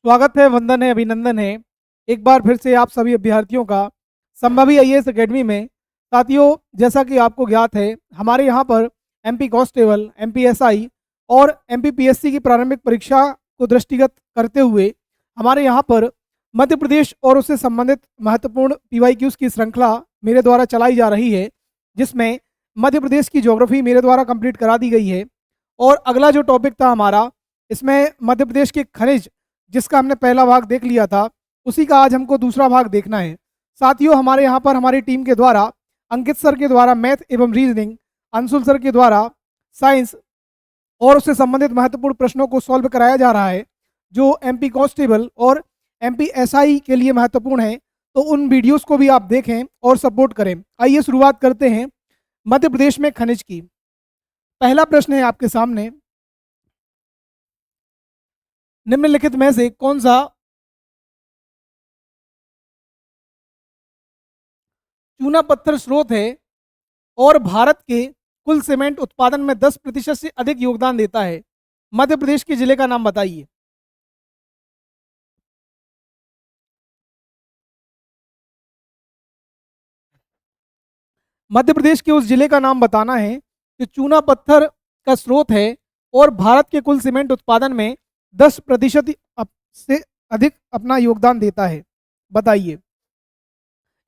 स्वागत है, वंदन है, अभिनंदन है। एक बार फिर से आप सभी अभ्यर्थियों का संभवी आईएएस एकेडमी में। साथियों, जैसा कि आपको ज्ञात है, हमारे यहाँ पर एमपी कांस्टेबल, एमपी एसआई और एमपी पीएससी की प्रारंभिक परीक्षा को दृष्टिगत करते हुए हमारे यहाँ पर मध्य प्रदेश और उससे संबंधित महत्वपूर्ण पीवाईक्यूज़ की श्रृंखला मेरे द्वारा चलाई जा रही है, जिसमें मध्य प्रदेश की ज्योग्राफी मेरे द्वारा कंप्लीट करा दी गई है। और अगला जो टॉपिक था हमारा, इसमें मध्य प्रदेश के खनिज, जिसका हमने पहला भाग देख लिया था, उसी का आज हमको दूसरा भाग देखना है। साथियों, हमारे यहाँ पर हमारी टीम के द्वारा, अंकित सर के द्वारा मैथ एवं रीजनिंग, अंशुल सर के द्वारा साइंस और उससे संबंधित महत्वपूर्ण प्रश्नों को सॉल्व कराया जा रहा है, जो एमपी कांस्टेबल और एमपी एसआई के लिए महत्वपूर्ण है। तो उन वीडियोस को भी आप देखें और सपोर्ट करें। आइए शुरुआत करते हैं मध्य प्रदेश में खनिज की। पहला प्रश्न है आपके सामने, निम्नलिखित में से कौन सा चूना पत्थर स्रोत है और भारत के कुल सीमेंट उत्पादन में 10% से अधिक योगदान देता है? मध्य प्रदेश के जिले का नाम बताइए। मध्य प्रदेश के उस जिले का नाम बताना है कि चूना पत्थर का स्रोत है और भारत के कुल सीमेंट उत्पादन में 10% से अधिक अपना योगदान देता है। बताइए।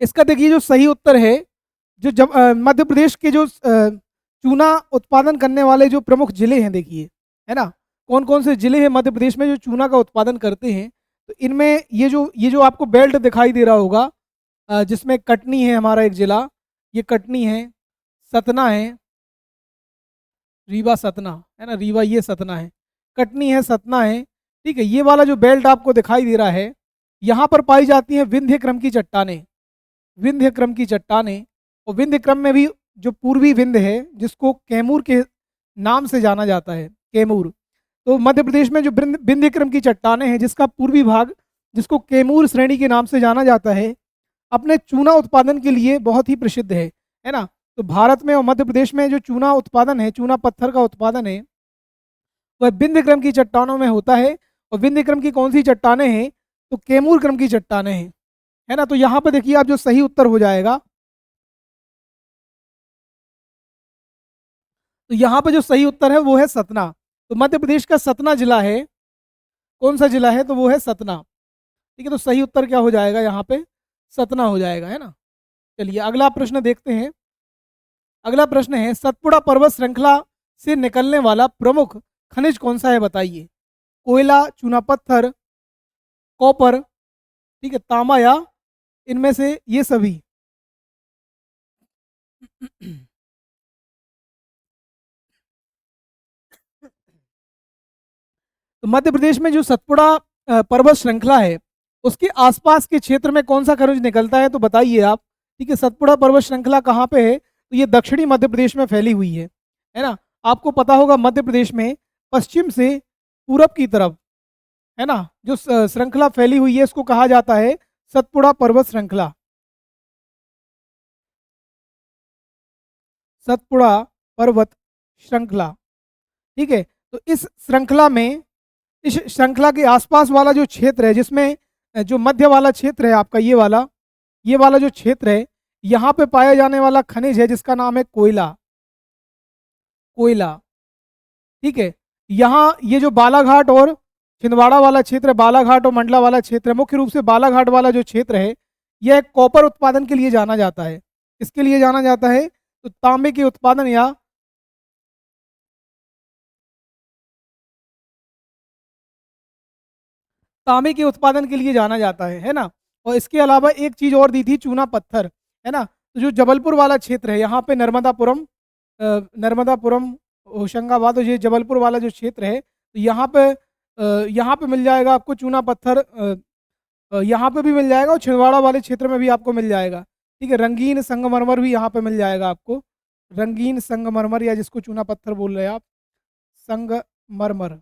इसका देखिए, जो सही उत्तर है, जो मध्य प्रदेश के जो चूना उत्पादन करने वाले जो प्रमुख जिले हैं, देखिए, है ना, कौन कौन से जिले हैं मध्य प्रदेश में जो चूना का उत्पादन करते हैं। तो इनमें ये जो आपको बेल्ट दिखाई दे रहा होगा, जिसमें कटनी है हमारा एक जिला, ये कटनी है, सतना है, रीवा सतना है ना, रीवा ये सतना है, कटनी है, सतना है। ठीक है, ये वाला जो बेल्ट आपको दिखाई दे रहा है, यहाँ पर पाई जाती हैं विंध्य क्रम की चट्टानें। विंध्य क्रम की चट्टानें, और विंध्य क्रम में भी जो पूर्वी विंध्य है, जिसको कैमूर के नाम से जाना जाता है, कैमूर। तो मध्य प्रदेश में जो विंध्य क्रम की चट्टानें हैं, जिसका पूर्वी भाग, जिसको कैमूर श्रेणी के नाम से जाना जाता है, अपने चूना उत्पादन के लिए बहुत ही प्रसिद्ध है ना। तो भारत में और मध्य प्रदेश में जो चूना उत्पादन है, चूना पत्थर का उत्पादन है, वह विंध्य क्रम की चट्टानों में होता है। और विंध्य क्रम की कौन सी चट्टानें हैं? तो कैमूर क्रम की चट्टानें हैं, है ना। तो यहाँ पर देखिए, आप जो सही उत्तर हो जाएगा, तो यहाँ पे जो सही उत्तर है वो है सतना। तो मध्य प्रदेश का सतना जिला है। कौन सा जिला है? तो वो है सतना। ठीक है, तो सही उत्तर क्या हो जाएगा यहाँ पे? सतना हो जाएगा, है ना। चलिए अगला प्रश्न देखते हैं। अगला प्रश्न है, सतपुड़ा पर्वत श्रृंखला से निकलने वाला प्रमुख खनिज कौन सा है? बताइए। कोयला, चूना पत्थर, कॉपर, ठीक है, तांबा, या इनमें से ये सभी। तो मध्य प्रदेश में जो सतपुड़ा पर्वत श्रृंखला है, उसके आसपास के क्षेत्र में कौन सा खनिज निकलता है? तो बताइए आप। ठीक है, सतपुड़ा पर्वत श्रृंखला कहाँ पे है? तो ये दक्षिणी मध्य प्रदेश में फैली हुई है ना। आपको पता होगा, मध्य प्रदेश में पश्चिम से पूरब की तरफ, है ना, जो श्रृंखला फैली हुई है, इसको कहा जाता है सतपुड़ा पर्वत श्रृंखला। सतपुड़ा पर्वत श्रृंखला, ठीक है। तो इस श्रृंखला में, इस श्रृंखला के आसपास वाला जो क्षेत्र है, जिसमें जो मध्य वाला क्षेत्र है आपका, ये वाला जो क्षेत्र है, यहाँ पे पाया जाने वाला खनिज है जिसका नाम है कोयला। कोयला, ठीक है। यहाँ ये जो बालाघाट और छिंदवाड़ा वाला क्षेत्र है, बालाघाट और मंडला वाला क्षेत्र है, मुख्य रूप से बालाघाट वाला जो क्षेत्र है, यह कॉपर उत्पादन के लिए जाना जाता है। इसके लिए जाना जाता है, तो तांबे के उत्पादन या तांबे के उत्पादन के लिए जाना जाता है ना। और इसके अलावा एक चीज और दी थी, चूना पत्थर, है ना। तो जो जबलपुर वाला क्षेत्र है, यहाँ पे नर्मदापुरम, होशंगाबाद, और ये जबलपुर वाला जो क्षेत्र है, तो यहाँ पे मिल जाएगा आपको चूना पत्थर। यहाँ पे भी मिल जाएगा, और छिंदवाड़ा वाले क्षेत्र में भी आपको मिल जाएगा। ठीक है, रंगीन संगमरमर भी यहाँ पे मिल जाएगा आपको, रंगीन संगमरमर, या जिसको चूना पत्थर बोल रहे हैं आप, संगमरमर।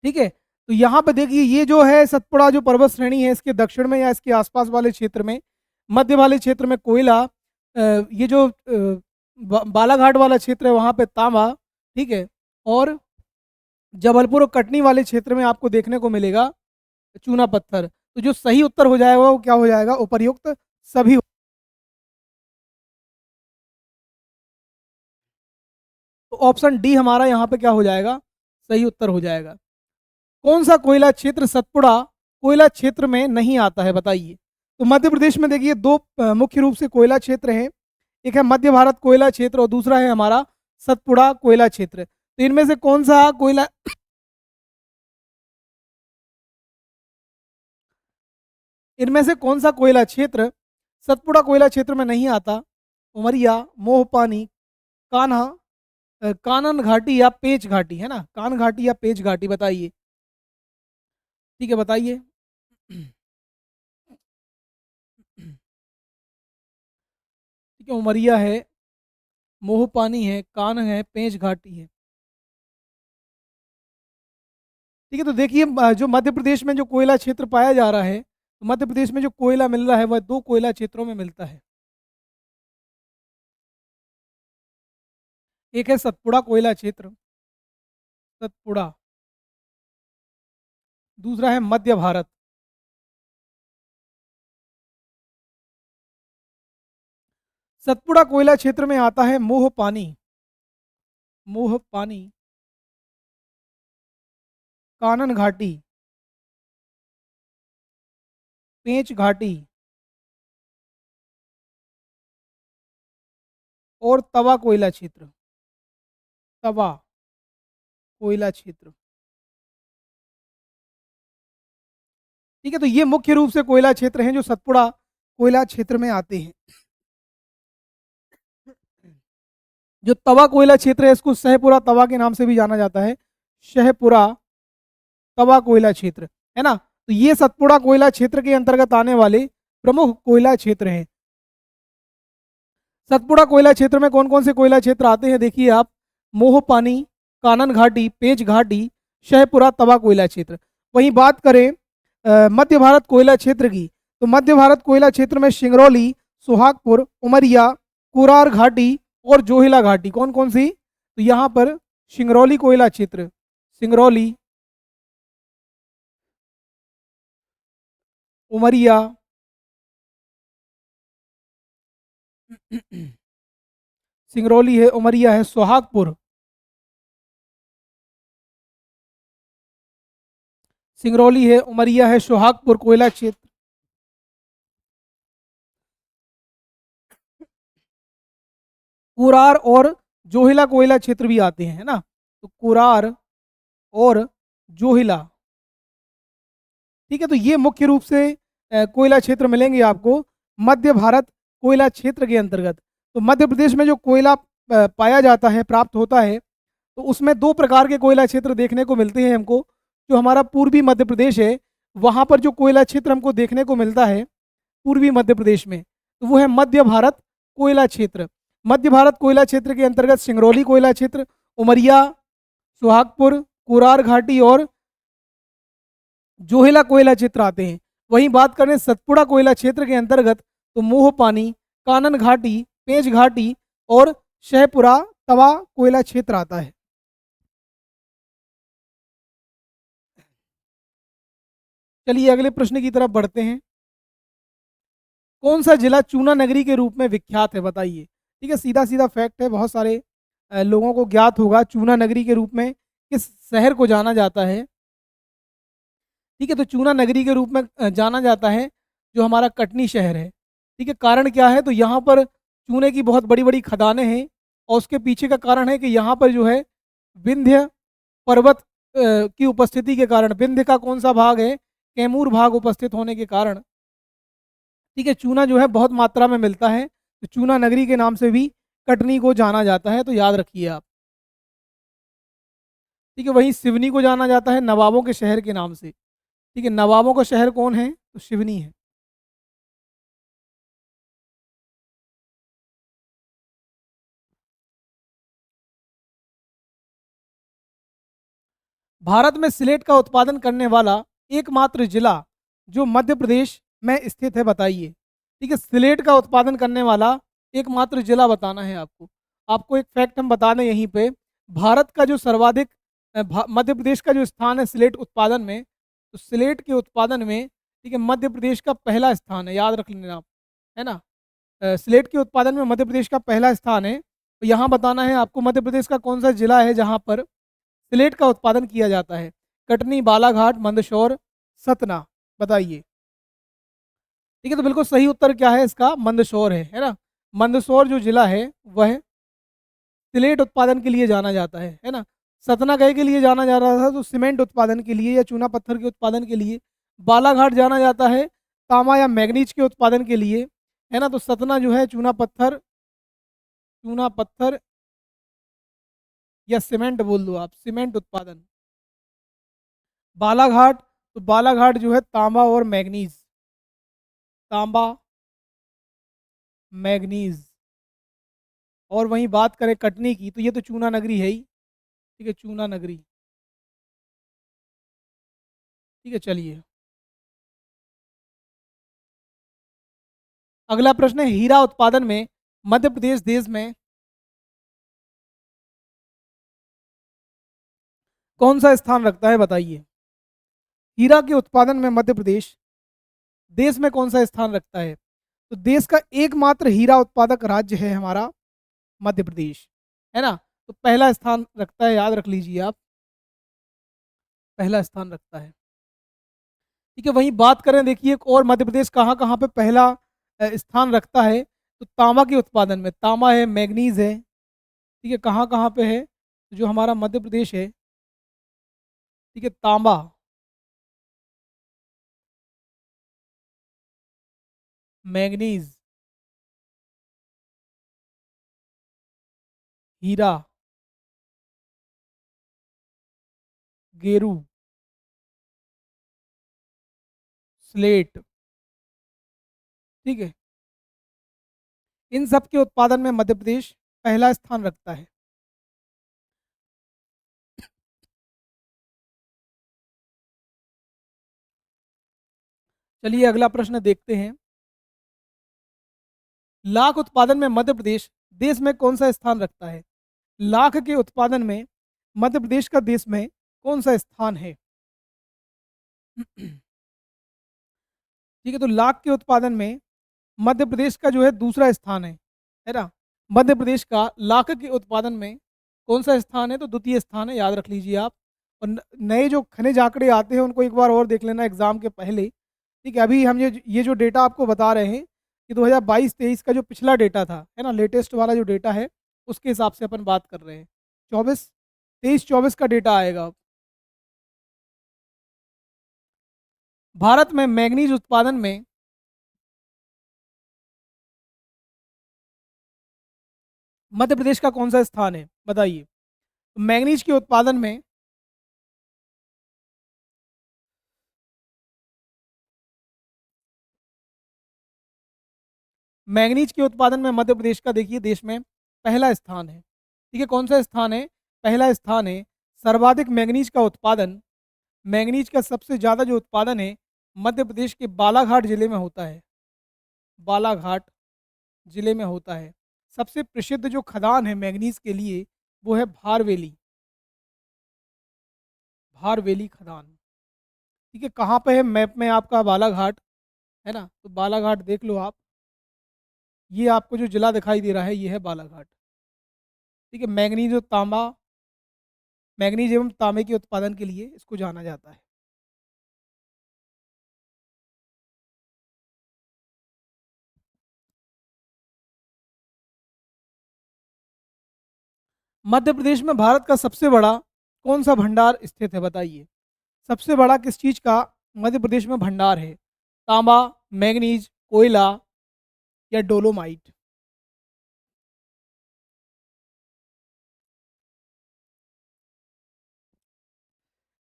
ठीक है, तो यहाँ पे देखिए, ये जो है सतपुड़ा जो पर्वत श्रेणी है, इसके दक्षिण में या इसके आसपास वाले क्षेत्र में, मध्य वाले क्षेत्र में कोयला, ये जो बालाघाट वाला क्षेत्र है, वहाँ पे तांबा, ठीक है, और जबलपुर और कटनी वाले क्षेत्र में आपको देखने को मिलेगा चूना पत्थर। तो जो सही उत्तर हो जाएगा वो क्या हो जाएगा? उपर्युक्त सभी। तो ऑप्शन डी हमारा यहाँ पे क्या हो जाएगा? सही उत्तर हो जाएगा। कौन सा कोयला क्षेत्र सतपुड़ा कोयला क्षेत्र में नहीं आता है, बताइए। तो मध्य प्रदेश में देखिए दो मुख्य रूप से कोयला क्षेत्र हैं। एक है मध्य भारत कोयला क्षेत्र और दूसरा है हमारा सतपुड़ा कोयला क्षेत्र। तो इनमें से कौन सा कोयला इनमें से कौन सा कोयला क्षेत्र सतपुड़ा कोयला क्षेत्र में नहीं आता? उमरिया, मोहपानी, कान्हा, कानन घाटी या पेंच घाटी, है ना, कान घाटी या पेंच घाटी, बताइए। ठीक है, बताइए। ठीक है, उमरिया है, मोहपानी है, कान है, पेंच घाटी है। ठीक है, तो देखिए जो मध्य प्रदेश में जो कोयला क्षेत्र पाया जा रहा है, तो मध्य प्रदेश में जो कोयला मिल रहा है वह दो कोयला क्षेत्रों में मिलता है। एक है सतपुड़ा कोयला क्षेत्र, सतपुड़ा। दूसरा है मध्य भारत। सतपुड़ा कोयला क्षेत्र में आता है मोहपानी, मोहपानी, कानन घाटी, पेंच घाटी और तवा कोयला क्षेत्र, तवा कोयला क्षेत्र। ठीक है, तो ये मुख्य रूप से कोयला क्षेत्र हैं जो सतपुड़ा कोयला क्षेत्र में आते हैं। जो तवा कोयला क्षेत्र है इसको शहपुरा तवा के नाम से भी जाना जाता है, शहपुरा तवा कोयला क्षेत्र, है ना। तो ये सतपुड़ा कोयला क्षेत्र के अंतर्गत आने वाले प्रमुख कोयला क्षेत्र हैं। सतपुड़ा कोयला क्षेत्र में कौन कौन से कोयला क्षेत्र आते हैं, देखिए आप। मोहपानी, कानन घाटी, पेंच घाटी, शहपुरा तवा कोयला क्षेत्र। वहीं बात करें मध्य भारत कोयला क्षेत्र की, तो मध्य भारत कोयला क्षेत्र में सिंगरौली, सुहागपुर, उमरिया, कुरार घाटी और जोहिला घाटी। कौन कौन सी? तो यहाँ पर सिंगरौली कोयला क्षेत्र, सिंगरौली, उमरिया, सिंगरौली है, उमरिया है, सुहागपुर, सिंगरौली है, उमरिया है, सुहागपुर कोयला क्षेत्र। कुरार और जोहिला कोयला क्षेत्र भी आते हैं, है ना। तो कुरार और जोहिला। ठीक है, तो ये मुख्य रूप से कोयला क्षेत्र मिलेंगे आपको मध्य भारत कोयला क्षेत्र के अंतर्गत। तो मध्य प्रदेश में जो कोयला पाया जाता है, प्राप्त होता है, तो उसमें दो प्रकार के कोयला क्षेत्र देखने को मिलते हैं हमको। जो हमारा पूर्वी मध्य प्रदेश है वहाँ पर जो कोयला क्षेत्र हमको देखने को मिलता है पूर्वी मध्य प्रदेश में, तो वो है मध्य भारत कोयला क्षेत्र। मध्य भारत कोयला क्षेत्र के अंतर्गत सिंगरौली कोयला क्षेत्र, उमरिया, सुहागपुर, कुरार घाटी और जोहिला कोयला क्षेत्र आते हैं। वहीं बात करें सतपुड़ा कोयला क्षेत्र के अंतर्गत, तो मोहपानी, कानन घाटी, पेंच घाटी और शहपुरा तवा कोयला क्षेत्र आता है। चलिए अगले प्रश्न की तरफ बढ़ते हैं। कौन सा जिला चूना नगरी के रूप में विख्यात है, बताइए। ठीक है, सीधा सीधा फैक्ट है, बहुत सारे लोगों को ज्ञात होगा चूना नगरी के रूप में किस शहर को जाना जाता है। ठीक है, तो चूना नगरी के रूप में जाना जाता है जो हमारा कटनी शहर है। ठीक है, कारण क्या है? तो यहाँ पर चूने की बहुत बड़ी बड़ी खदानें हैं और उसके पीछे का कारण है कि यहाँ पर जो है विंध्य पर्वत की उपस्थिति के कारण, विंध्य का कौन सा भाग है? कैमूर भाग उपस्थित होने के कारण, ठीक है, चूना जो है बहुत मात्रा में मिलता है। तो चूना नगरी के नाम से भी कटनी को जाना जाता है, तो याद रखिए आप। ठीक है, वहीं सिवनी को जाना जाता है नवाबों के शहर के नाम से। ठीक है, नवाबों का शहर कौन है? तो सिवनी है। भारत में सिलेट का उत्पादन करने वाला एकमात्र जिला जो मध्य प्रदेश में स्थित है, बताइए। ठीक है, सिलेट का उत्पादन करने वाला एकमात्र जिला बताना है आपको। आपको एक फैक्ट हम बता दें यहीं पे, भारत का जो सर्वाधिक मध्य प्रदेश का जो स्थान है सिलेट उत्पादन में, तो सिलेट के उत्पादन में, ठीक है, मध्य प्रदेश का पहला स्थान है, याद रख लेना आप, है ना। सिलेट के उत्पादन में मध्य प्रदेश का पहला स्थान है। तो यहाँ बताना है आपको मध्य प्रदेश का कौन सा जिला है जहाँ पर सिलेट का उत्पादन किया जाता है। कटनी, बालाघाट, मंदसौर, सतना, बताइए। ठीक है, तो बिल्कुल सही उत्तर क्या है इसका, मंदसौर है ना। मंदसौर जो जिला है वह सिलेट उत्पादन के लिए जाना जाता है ना। सतना कहे के लिए जाना जा रहा था, तो सीमेंट उत्पादन के लिए या चूना पत्थर के उत्पादन के लिए। बालाघाट जाना जाता है तांबा या मैग्नीज के उत्पादन के लिए, है ना। तो सतना जो है चूना पत्थर या सीमेंट बोल दो आप, सीमेंट उत्पादन। बालाघाट, तो बालाघाट जो है तांबा और मैग्नीज, तांबा मैग्नीज। और वहीं बात करें कटनी की, तो ये तो चूना नगरी है ही, ठीक है, चूना नगरी। ठीक है, चलिए अगला प्रश्न है, हीरा उत्पादन में मध्य प्रदेश देश में कौन सा स्थान रखता है, बताइए। हीरा के उत्पादन में मध्य प्रदेश देश में कौन सा स्थान रखता है। तो देश का एकमात्र हीरा उत्पादक राज्य है हमारा मध्य प्रदेश, है ना। तो पहला स्थान रखता है, याद रख लीजिए आप, पहला स्थान रखता है। ठीक है, वहीं बात करें, देखिए और मध्य प्रदेश कहाँ कहाँ पे पहला स्थान रखता है। तो तांबा के उत्पादन में, तांबा है, मैग्नीज है, ठीक है, कहाँ कहाँ पे है, जो हमारा मध्य प्रदेश है, ठीक है, तांबा, मैग्नीज, हीरा, गेरू, स्लेट, ठीक है, इन सब के उत्पादन में मध्य प्रदेश पहला स्थान रखता है। चलिए अगला प्रश्न देखते हैं, लाख उत्पादन में मध्य प्रदेश देश में कौन सा स्थान रखता है। लाख के उत्पादन में मध्य प्रदेश का देश में कौन सा स्थान है। ठीक है, तो लाख के उत्पादन में मध्य प्रदेश का जो है दूसरा स्थान है ना। मध्य प्रदेश का लाख के उत्पादन में कौन सा स्थान है, तो द्वितीय स्थान है, याद रख लीजिए आप। और नए जो खनिज आंकड़े आते हैं उनको एक बार और देख लेना एग्जाम के पहले। ठीक है, अभी हम ये जो डेटा आपको बता रहे हैं कि 2022-23 का जो पिछला डेटा था, है ना, लेटेस्ट वाला जो डेटा है उसके हिसाब से अपन बात कर रहे हैं। 23-24 का डेटा आएगा। भारत में मैग्नीज उत्पादन में मध्य प्रदेश का कौन सा स्थान है, बताइए। मैग्नीज के उत्पादन में मैग्नीज के उत्पादन में मध्य प्रदेश का देखिए देश में पहला स्थान है। ठीक है, कौन सा स्थान है, पहला स्थान है। सर्वाधिक मैग्नीज का उत्पादन, मैग्नीज का सबसे ज़्यादा जो उत्पादन है मध्य प्रदेश के बालाघाट जिले में होता है, बालाघाट जिले में होता है। सबसे प्रसिद्ध जो खदान है मैग्नीज के लिए वो है भारवेली, भारवेली खदान। ठीक है, कहाँ पे है मैप में आपका, बालाघाट, है ना। तो बालाघाट देख लो आप, ये आपको जो जिला दिखाई दे रहा है ये है बालाघाट। ठीक है, मैग्नीज और तांबा, मैग्नीज एवं तांबे के उत्पादन के लिए इसको जाना जाता है। मध्य प्रदेश में भारत का सबसे बड़ा कौन सा भंडार स्थित है, बताइए। सबसे बड़ा किस चीज का मध्य प्रदेश में भंडार है। तांबा, मैग्नीज, कोयला या डोलोमाइट।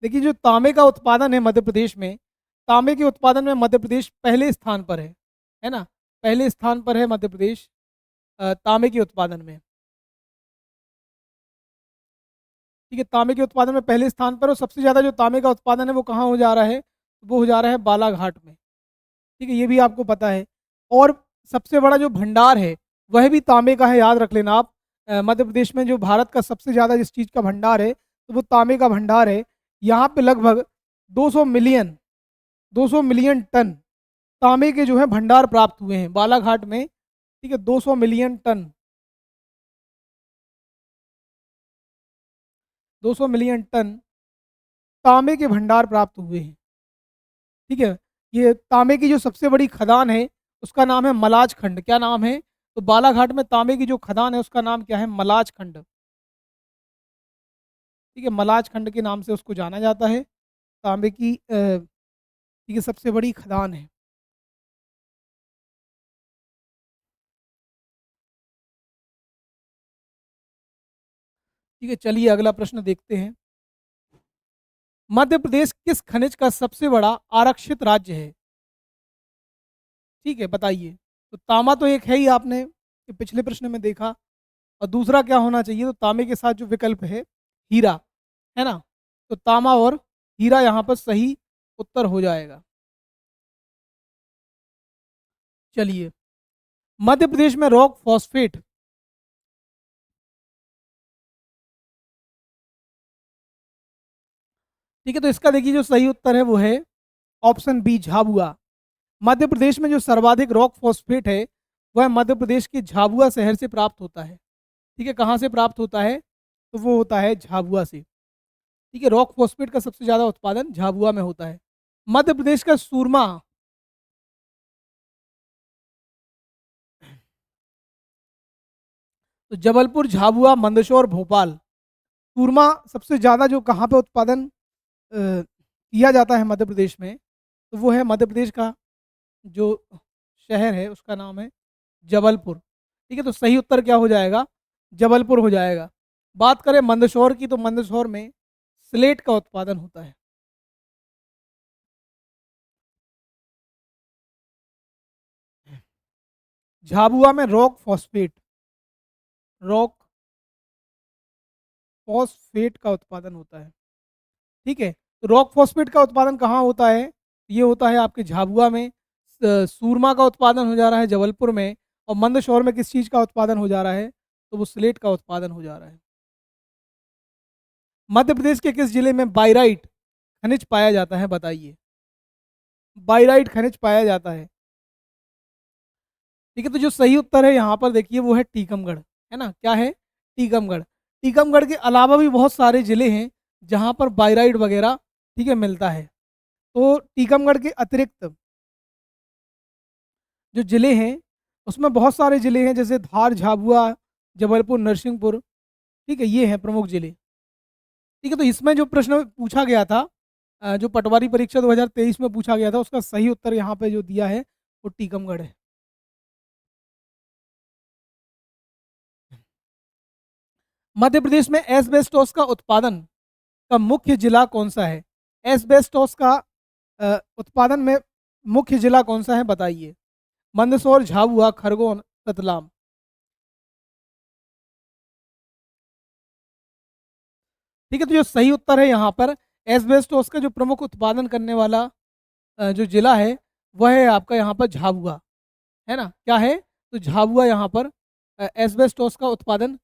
देखिए जो तांबे का उत्पादन है मध्य प्रदेश में, तांबे के उत्पादन में मध्य प्रदेश पहले स्थान पर है ना। पहले स्थान पर है मध्य प्रदेश तांबे के उत्पादन में। ठीक है, तांबे के उत्पादन में पहले स्थान पर, और सबसे ज़्यादा जो तांबे का उत्पादन है वो कहाँ हो जा रहा है, वो हो जा रहा है बालाघाट में। ठीक है, ये भी आपको पता है। और सबसे बड़ा जो भंडार है वह भी तांबे का है, याद रख लेना आप। मध्य प्रदेश में जो भारत का सबसे ज़्यादा जिस चीज़ का भंडार है तो वो तांबे का भंडार है। यहाँ पे लगभग 200 मिलियन 200 मिलियन टन तांबे के जो है भंडार प्राप्त हुए हैं बालाघाट में। ठीक है, 200 मिलियन टन, 200 मिलियन टन तांबे के भंडार प्राप्त हुए हैं। ठीक है, ये तांबे की जो सबसे बड़ी खदान है उसका नाम है मलाज खंड। क्या नाम है? तो बालाघाट में तांबे की जो खदान है उसका नाम क्या है? मलाज खंड। ठीक है, मलाज खंड के नाम से उसको जाना जाता है। तांबे की ठीक है सबसे बड़ी खदान है। ठीक है, चलिए अगला प्रश्न देखते हैं। मध्य प्रदेश किस खनिज का सबसे बड़ा आरक्षित राज्य है? ठीक है, बताइए। तो तांबा तो एक है ही, आपने ये पिछले प्रश्न में देखा। और दूसरा क्या होना चाहिए? तो तांबे के साथ जो विकल्प है हीरा, है ना। तो तांबा और हीरा यहाँ पर सही उत्तर हो जाएगा। चलिए, मध्य प्रदेश में रॉक फॉस्फेट, ठीक है, तो इसका देखिए जो सही उत्तर है वो है ऑप्शन बी, झाबुआ। मध्य प्रदेश में जो सर्वाधिक रॉक फॉस्फेट है वह मध्य प्रदेश के झाबुआ शहर से प्राप्त होता है। ठीक है, कहाँ से प्राप्त होता है? तो वो होता है झाबुआ से। ठीक है, रॉक फॉस्फेट का सबसे ज्यादा उत्पादन झाबुआ में होता है। मध्य प्रदेश का सूरमा, तो जबलपुर, झाबुआ, मंदसौर, भोपाल। सूरमा सबसे ज़्यादा जो कहाँ पे उत्पादन किया जाता है मध्य प्रदेश में, तो वो है मध्य प्रदेश का जो शहर है उसका नाम है जबलपुर। ठीक है, तो सही उत्तर क्या हो जाएगा? जबलपुर हो जाएगा। बात करें मंदसौर की, तो मंदसौर में स्लेट का उत्पादन होता है। झाबुआ में रॉक फॉस्फेट, रॉक फॉस्फेट का उत्पादन होता है। ठीक है, तो रॉक फॉस्फेट का उत्पादन कहाँ होता है? ये होता है आपके झाबुआ में। सूरमा का उत्पादन हो जा रहा है जबलपुर में। और मंदसौर में किस चीज़ का उत्पादन हो जा रहा है? तो वो स्लेट का उत्पादन हो जा रहा है। मध्य प्रदेश के किस जिले में बाइराइट खनिज पाया जाता है? बताइए। बाइराइट खनिज पाया जाता है। ठीक है, तो जो सही उत्तर है यहाँ पर देखिए वो है टीकमगढ़, है ना। क्या है? टीकमगढ़। टीकमगढ़ के अलावा भी बहुत सारे जिले हैं जहाँ पर बाइराइट वगैरह, ठीक है, मिलता है। तो टीकमगढ़ के अतिरिक्त जो ज़िले हैं उसमें बहुत सारे ज़िले हैं, जैसे धार, झाबुआ, जबलपुर, नरसिंहपुर। ठीक है, ये हैं प्रमुख ज़िले। ठीक है, तो इसमें जो प्रश्न पूछा गया था, जो पटवारी परीक्षा 2023 में पूछा गया था, उसका सही उत्तर यहाँ पे जो दिया है वो टीकमगढ़ है। मध्य प्रदेश में एस्बेस्टोस का उत्पादन का मुख्य जिला कौन सा है? एस्बेस्टोस का उत्पादन में मुख्य जिला कौन सा है? बताइए। मंदसौर, झाबुआ, खरगोन, रतलाम। ठीक है, तो जो सही उत्तर है यहाँ पर एस्बेस्टोस का जो प्रमुख उत्पादन करने वाला जो जिला है वह है आपका यहाँ पर झाबुआ, है ना। क्या है? तो झाबुआ यहाँ पर एस्बेस्टोस का उत्पादन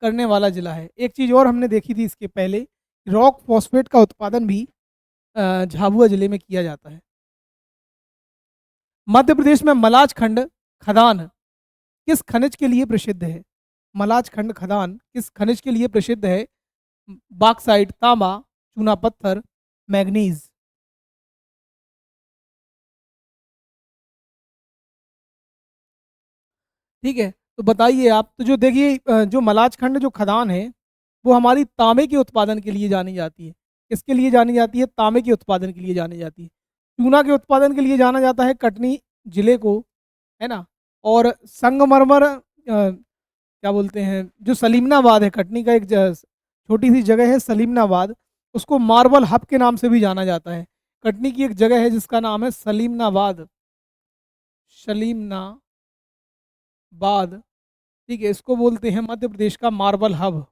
करने वाला जिला है। एक चीज़ और हमने देखी थी इसके पहले, रॉक फॉस्फेट का उत्पादन भी झाबुआ जिले में किया जाता है। मध्य प्रदेश में मलाज खंड खदान किस खनिज के लिए प्रसिद्ध है? मलाज खंड खदान किस खनिज के लिए प्रसिद्ध है? बॉक्साइट, तांबा, चूना पत्थर, मैग्नीज। ठीक है, तो बताइए आप। तो जो देखिए जो मलाज खंड जो खदान है वो हमारी तांबे के उत्पादन के लिए जानी जाती है। किसके लिए जानी जाती है? तांबे के उत्पादन के लिए जानी जाती है। चूना के उत्पादन के लिए जाना जाता है कटनी जिले को, है ना। और संगमरमर क्या बोलते हैं, जो सलीमनाबाद है, कटनी का एक छोटी सी जगह है सलीमनाबाद, उसको मार्बल हब के नाम से भी जाना जाता है। कटनी की एक जगह है जिसका नाम है सलीमनाबाद, सलीमनाबाद। ठीक है, इसको बोलते हैं मध्य प्रदेश का मार्बल हब।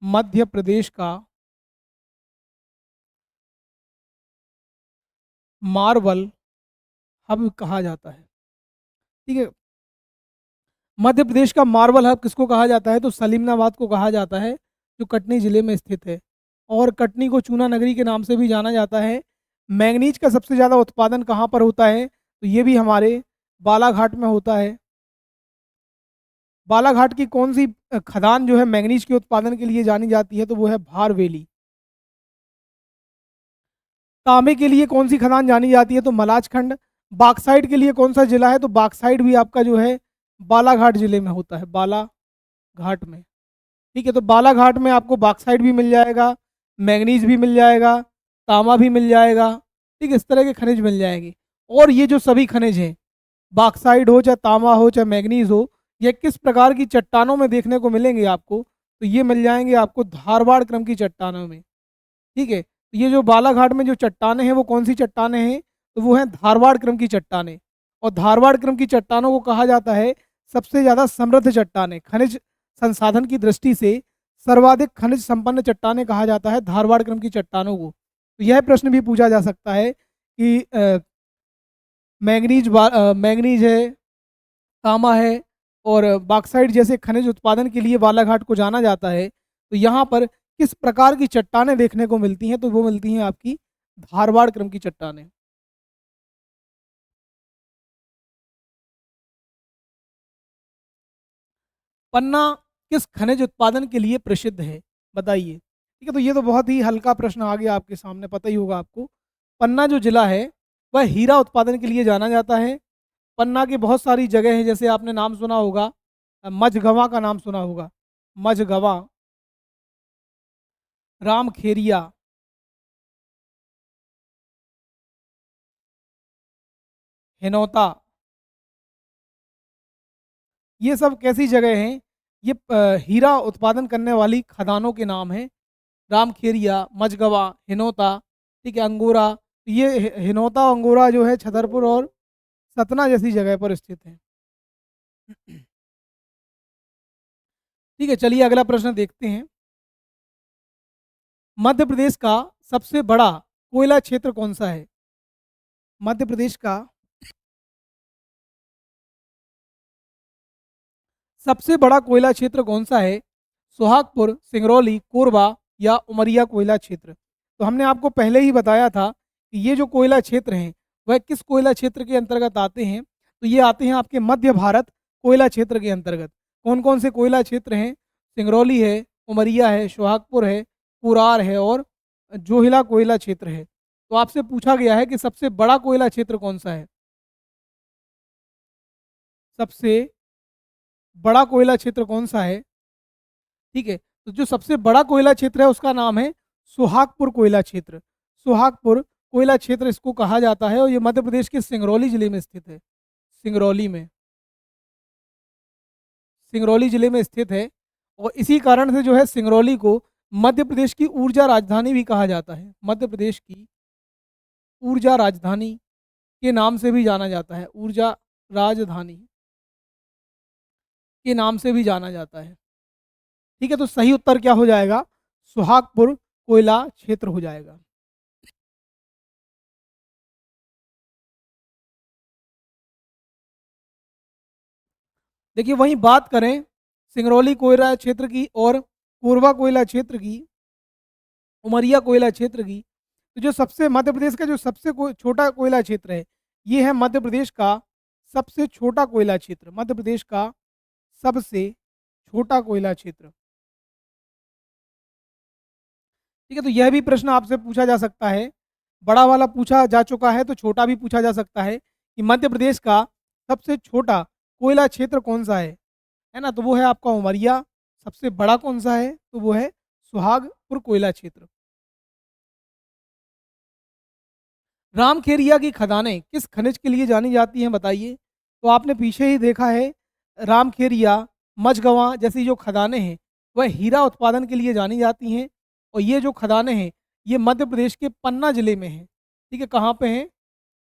मध्य प्रदेश का मार्बल हब कहा जाता है। ठीक है, मध्य प्रदेश का मार्बल हब किसको कहा जाता है? तो सलीमनाबाद को कहा जाता है, जो कटनी जिले में स्थित है। और कटनी को चूना नगरी के नाम से भी जाना जाता है। मैंगनीज का सबसे ज़्यादा उत्पादन कहाँ पर होता है? तो ये भी हमारे बालाघाट में होता है। बालाघाट की कौन सी खदान जो है मैंगनीज के उत्पादन के लिए जानी जाती है? तो वो है भारवेली। तांबे के लिए कौन सी खदान जानी जाती है? तो मलाजखंड। बाक्साइड के लिए कौन सा जिला है? तो बाक्साइड भी आपका जो है बालाघाट जिले में होता है, बालाघाट में। ठीक है, तो बालाघाट में आपको बाक्साइड भी मिल जाएगा, मैंगनीज भी मिल जाएगा, तांबा भी मिल जाएगा। ठीक है, इस तरह के खनिज मिल जाएंगे। और ये जो सभी खनिज हैं, बाक्साइड हो चाहे तांबा हो चाहे मैंगनीज हो, ये किस प्रकार की चट्टानों में देखने को मिलेंगे आपको? तो ये मिल जाएंगे आपको धारवाड़ क्रम की चट्टानों में। ठीक है, तो ये जो बालाघाट में जो चट्टानें हैं वो कौन सी चट्टानें हैं? तो वो हैं धारवाड़ क्रम की चट्टानें। और धारवाड़ क्रम की चट्टानों को कहा जाता है सबसे ज़्यादा समृद्ध चट्टानें, खनिज संसाधन की दृष्टि से सर्वाधिक खनिज संपन्न चट्टानें कहा जाता है धारवाड़ क्रम की चट्टानों को। तो यह प्रश्न भी पूछा जा सकता है कि मैंगनीज है, तांबा है और बॉक्साइट जैसे खनिज उत्पादन के लिए बालाघाट को जाना जाता है, तो यहाँ पर किस प्रकार की चट्टानें देखने को मिलती हैं? तो वो मिलती हैं आपकी धारवाड़ क्रम की चट्टानें। पन्ना किस खनिज उत्पादन के लिए प्रसिद्ध है? बताइए। ठीक है, तो ये तो बहुत ही हल्का प्रश्न आ गया आपके सामने, पता ही होगा आपको। पन्ना जो जिला है वह हीरा उत्पादन के लिए जाना जाता है। पन्ना की बहुत सारी जगह हैं, जैसे आपने नाम सुना होगा, मझगवां का नाम सुना होगा, मझगवां, रामखेरिया, हिनौता, ये सब कैसी जगह हैं? ये हीरा उत्पादन करने वाली खदानों के नाम हैं। रामखेरिया, मझगवा, हिनौता, ठीक है, अंगोरा। ये हिनौता अंगोरा जो है छतरपुर और सतना जैसी जगह पर स्थित है। ठीक है, चलिए अगला प्रश्न देखते हैं। मध्य प्रदेश का सबसे बड़ा कोयला क्षेत्र कौन सा है? मध्य प्रदेश का सबसे बड़ा कोयला क्षेत्र कौन सा है? सुहागपुर, सिंगरौली, कोरबा या उमरिया कोयला क्षेत्र? तो हमने आपको पहले ही बताया था कि ये जो कोयला क्षेत्र हैं वह किस कोयला क्षेत्र के अंतर्गत आते हैं? तो ये आते हैं आपके मध्य भारत कोयला क्षेत्र के अंतर्गत। कौन कौन से कोयला क्षेत्र हैं? सिंगरौली है, उमरिया है, सोहागपुर है, कुरार है और जोहिला कोयला क्षेत्र है। तो आपसे पूछा गया है कि सबसे बड़ा कोयला क्षेत्र कौन सा है? सबसे बड़ा कोयला क्षेत्र कौन सा है? ठीक है, तो जो सबसे बड़ा कोयला क्षेत्र है उसका नाम है सोहागपुर कोयला क्षेत्र। सोहागपुर कोयला क्षेत्र इसको कहा जाता है और ये मध्य प्रदेश के सिंगरौली जिले में स्थित है। सिंगरौली में, सिंगरौली जिले में स्थित है। और इसी कारण से जो है सिंगरौली को मध्य प्रदेश की ऊर्जा राजधानी भी कहा जाता है। मध्य प्रदेश की ऊर्जा राजधानी के नाम से भी जाना जाता है। ऊर्जा राजधानी के नाम से भी जाना जाता है। ठीक है, तो सही उत्तर क्या हो जाएगा? सुहागपुर कोयला क्षेत्र हो जाएगा। देखिए, वहीं बात करें सिंगरौली कोयला क्षेत्र की और कोरबा कोयला क्षेत्र की, उमरिया कोयला क्षेत्र की, तो जो सबसे मध्य प्रदेश का जो सबसे छोटा कोयला क्षेत्र है, ये है मध्य प्रदेश का सबसे छोटा कोयला क्षेत्र। मध्य प्रदेश का सबसे छोटा कोयला क्षेत्र। ठीक है, तो यह भी प्रश्न आपसे पूछा जा सकता है। बड़ा वाला पूछा जा चुका है तो छोटा भी पूछा जा सकता है कि मध्य प्रदेश का सबसे छोटा कोयला क्षेत्र कौन सा है ना? तो वो है आपका उमरिया। सबसे बड़ा कौन सा है? तो वो है सुहागपुर कोयला क्षेत्र। रामखेरिया की खदानें किस खनिज के लिए जानी जाती हैं? बताइए। तो आपने पीछे ही देखा है, रामखेरिया, मझगवां जैसी जो खदानें हैं वह हीरा उत्पादन के लिए जानी जाती हैं। और ये जो खदानें हैं ये मध्य प्रदेश के पन्ना जिले में हैं। ठीक है, कहाँ पे हैं?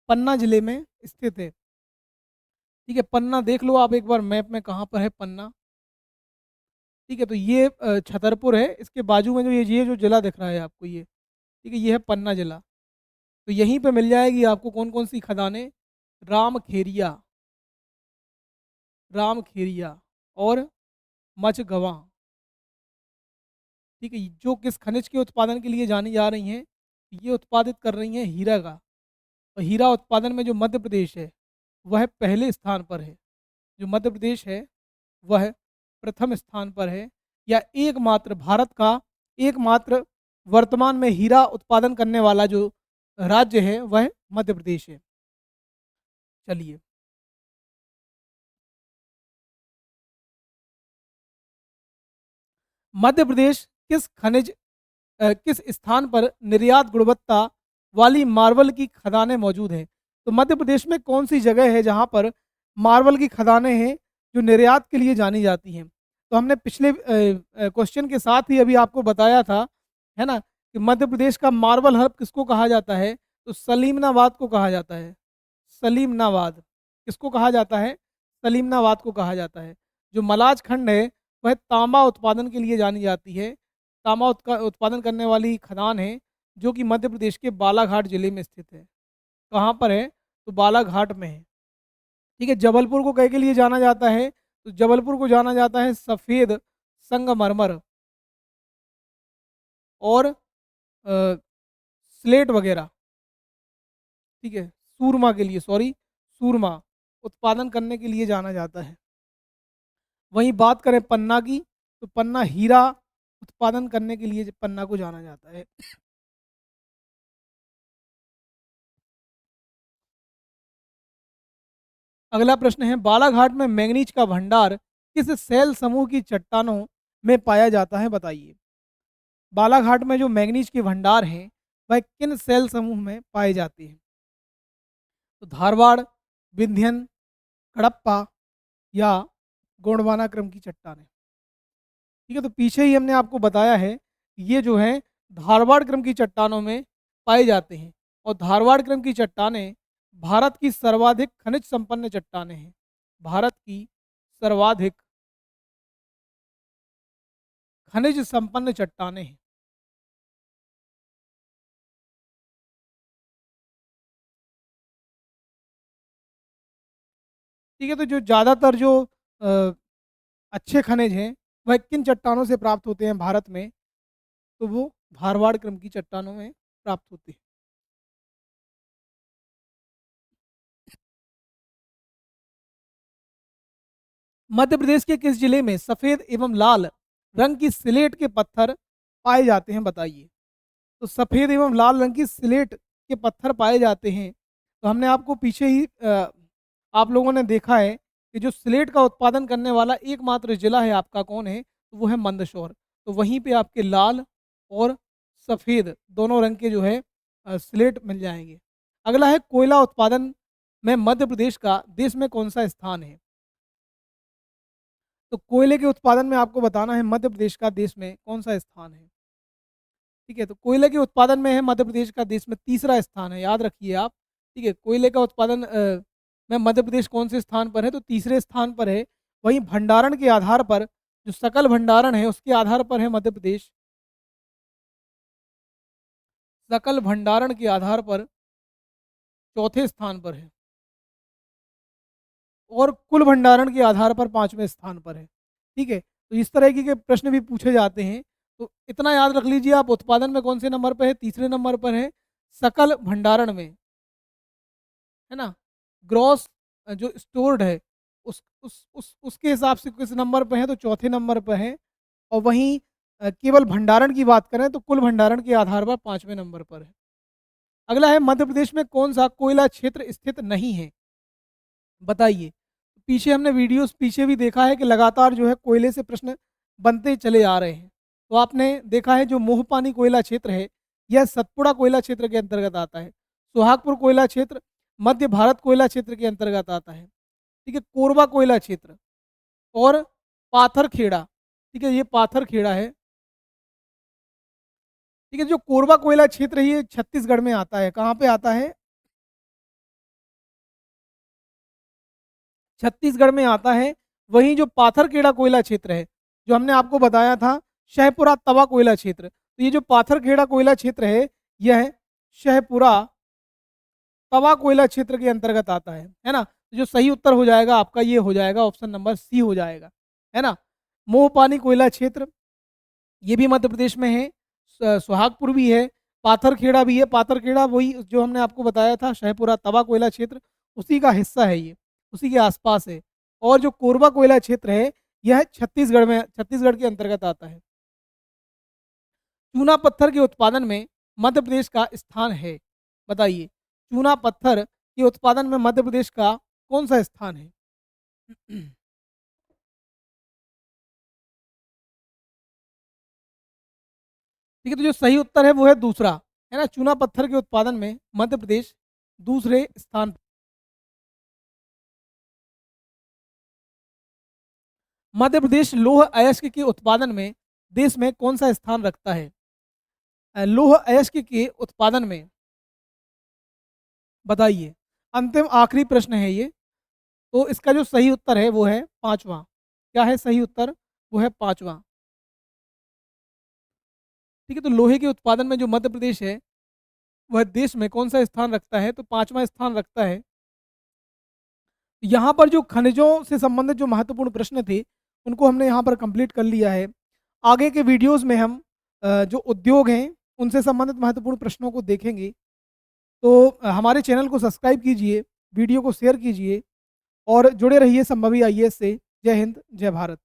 पन्ना जिले में स्थित है। ठीक है, पन्ना देख लो आप एक बार मैप में, कहाँ पर है पन्ना। ठीक है, तो ये छतरपुर है, इसके बाजू में जो ये जो जिला दिख रहा है आपको, ये ठीक है, ये है पन्ना जिला। तो यहीं पे मिल जाएगी आपको कौन कौन सी खदानें? रामखेरिया, रामखेरिया और मझगवां। ठीक है, जो किस खनिज के उत्पादन के लिए जानी जा रही हैं, ये उत्पादित कर रही हैं हीरा का। और हीरा उत्पादन में जो मध्य प्रदेश है वह पहले स्थान पर है। जो मध्य प्रदेश है वह प्रथम स्थान पर है, या एकमात्र भारत का एकमात्र वर्तमान में हीरा उत्पादन करने वाला जो राज्य है वह मध्य प्रदेश है। चलिए, मध्य प्रदेश किस स्थान पर निर्यात गुणवत्ता वाली मार्बल की खदानें मौजूद हैं? तो मध्य प्रदेश में कौन सी जगह है जहां पर मार्बल की खदानें हैं जो निर्यात के लिए जानी जाती हैं? तो हमने पिछले क्वेश्चन के साथ ही अभी आपको बताया था, है ना, कि मध्य प्रदेश का मार्बल हब किसको कहा जाता है? तो सलीमनाबाद को कहा जाता है। सलीमनाबाद किसको कहा जाता है? सलीमनाबाद को कहा जाता है। जो मलाज खंड है वह तांबा उत्पादन के लिए जानी जाती है। तांबा उत्पादन करने वाली खदान है जो कि मध्य प्रदेश के बालाघाट जिले में स्थित है। कहाँ पर है? तो बालाघाट में है। ठीक है, जबलपुर को कह के लिए जाना जाता है, तो जबलपुर को जाना जाता है सफ़ेद संगमरमर और स्लेट वगैरह, ठीक है, सूरमा के लिए, सॉरी, सूरमा उत्पादन करने के लिए जाना जाता है। वहीं बात करें पन्ना की, तो पन्ना हीरा उत्पादन करने के लिए पन्ना को जाना जाता है। अगला प्रश्न है, बालाघाट में मैंगनीज का भंडार किस सेल समूह की चट्टानों में पाया जाता है? बताइए। बालाघाट में जो मैंगनीज के भंडार हैं वह किन सेल समूह में पाए जाते हैं? तो धारवाड़, विंध्यन, हड़प्पा या गोंडवाना क्रम की चट्टानें। ठीक है, तो पीछे ही हमने आपको बताया है ये जो है धारवाड़ क्रम की चट्टानों में पाए जाते हैं, और धारवाड़ क्रम की चट्टानें भारत की सर्वाधिक खनिज संपन्न चट्टानें हैं। भारत की सर्वाधिक खनिज संपन्न चट्टानें हैं। ठीक है, तो जो ज़्यादातर जो अ, अच्छे खनिज हैं वह किन चट्टानों से प्राप्त होते हैं भारत में? तो वो धारवाड़ क्रम की चट्टानों में प्राप्त होते हैं। मध्य प्रदेश के किस जिले में सफ़ेद एवं लाल रंग की स्लेट के पत्थर पाए जाते हैं? बताइए। तो सफ़ेद एवं लाल रंग की स्लेट के पत्थर पाए जाते हैं, तो हमने आपको पीछे ही आप लोगों ने देखा है कि जो स्लेट का उत्पादन करने वाला एकमात्र जिला है आपका कौन है? तो वो है मंदसौर। तो वहीं पे आपके लाल और सफ़ेद दोनों रंग के जो है स्लेट मिल जाएंगे। अगला है, कोयला उत्पादन में मध्य प्रदेश का देश में कौन सा स्थान है? तो कोयले के उत्पादन में आपको बताना है मध्य प्रदेश का देश में कौन सा स्थान है। ठीक है, तो कोयले के उत्पादन में है मध्य प्रदेश का देश में तीसरा स्थान है, याद रखिए आप। ठीक है, कोयले का उत्पादन में मध्य प्रदेश कौन से स्थान पर है? तो तीसरे स्थान पर है। वहीं भंडारण के आधार पर, जो सकल भंडारण है उसके आधार पर है मध्य प्रदेश, सकल भंडारण के आधार पर चौथे स्थान पर है, और कुल भंडारण के आधार पर पांचवें स्थान पर है। ठीक है, तो इस तरह के प्रश्न भी पूछे जाते हैं। तो इतना याद रख लीजिए आप, उत्पादन में कौन से नंबर पर है? तीसरे नंबर पर है। सकल भंडारण में, है ना, ग्रॉस जो स्टोर्ड है उसके हिसाब से किस नंबर पर है? तो चौथे नंबर पर है। और वहीं केवल भंडारण की बात करें तो कुल भंडारण के आधार पर पांचवें नंबर पर है। अगला है, मध्य प्रदेश में कौन सा कोयला क्षेत्र स्थित नहीं है? बताइए। पीछे हमने वीडियोस पीछे भी देखा है कि लगातार जो है कोयले से प्रश्न बनते चले आ रहे हैं। तो आपने देखा है जो मोहपानी कोयला क्षेत्र है यह सतपुड़ा कोयला क्षेत्र के अंतर्गत आता है। सुहागपुर कोयला क्षेत्र मध्य भारत कोयला क्षेत्र के अंतर्गत आता है। ठीक है, कोरबा कोयला क्षेत्र और पाथरखेड़ा, ठीक है, ये पाथरखेड़ा है। ठीक है, जो कोरबा कोयला क्षेत्र है ये छत्तीसगढ़ में आता है। कहाँ पे आता है? छत्तीसगढ़ में आता है। वहीं जो पाथरखेड़ा कोयला क्षेत्र है, जो हमने आपको बताया था शहपुरा तवा कोयला क्षेत्र, तो ये जो पाथरखेड़ा कोयला क्षेत्र है यह शहपुरा तवा कोयला क्षेत्र के अंतर्गत आता है ना। तो जो सही उत्तर हो जाएगा आपका ये हो जाएगा, ऑप्शन नंबर सी हो जाएगा, है ना। मोहपानी कोयला क्षेत्र ये भी मध्य प्रदेश में है। सुहागपुर भी है, पाथरखेड़ा भी है। पाथरखेड़ा वही जो हमने आपको बताया था, शहपुरा तवा कोयला क्षेत्र, उसी का हिस्सा है ये, उसी के आसपास है। और जो कोरबा कोयला क्षेत्र है, यह छत्तीसगढ़ में, छत्तीसगढ़ के अंतर्गत आता है। चूना पत्थर के उत्पादन में मध्य प्रदेश का स्थान है। बताइए, चूना पत्थर के उत्पादन में मध्य प्रदेश का कौन सा स्थान है? ठीक है, तो जो सही उत्तर है वो है दूसरा, है ना। चूना पत्थर के उत्पादन में मध्य प्रदेश दूसरे स्थान पर। मध्य प्रदेश लौह अयस्क के उत्पादन में देश में कौन सा स्थान रखता है? लौह अयस्क के उत्पादन में, बताइए। अंतिम आखिरी प्रश्न है ये। तो इसका जो सही उत्तर है वो है पांचवा। क्या है सही उत्तर? वो है पांचवा। ठीक है, तो लोहे के उत्पादन में जो मध्य प्रदेश है वह देश में कौन सा स्थान रखता है? तो पांचवा स्थान रखता है। यहाँ पर जो खनिजों से संबंधित जो महत्वपूर्ण प्रश्न थे उनको हमने यहाँ पर कंप्लीट कर लिया है। आगे के वीडियोस में हम जो उद्योग हैं उनसे संबंधित महत्वपूर्ण प्रश्नों को देखेंगे। तो हमारे चैनल को सब्सक्राइब कीजिए, वीडियो को शेयर कीजिए और जुड़े रहिए संभवी आईएएस से। जय हिंद, जय भारत।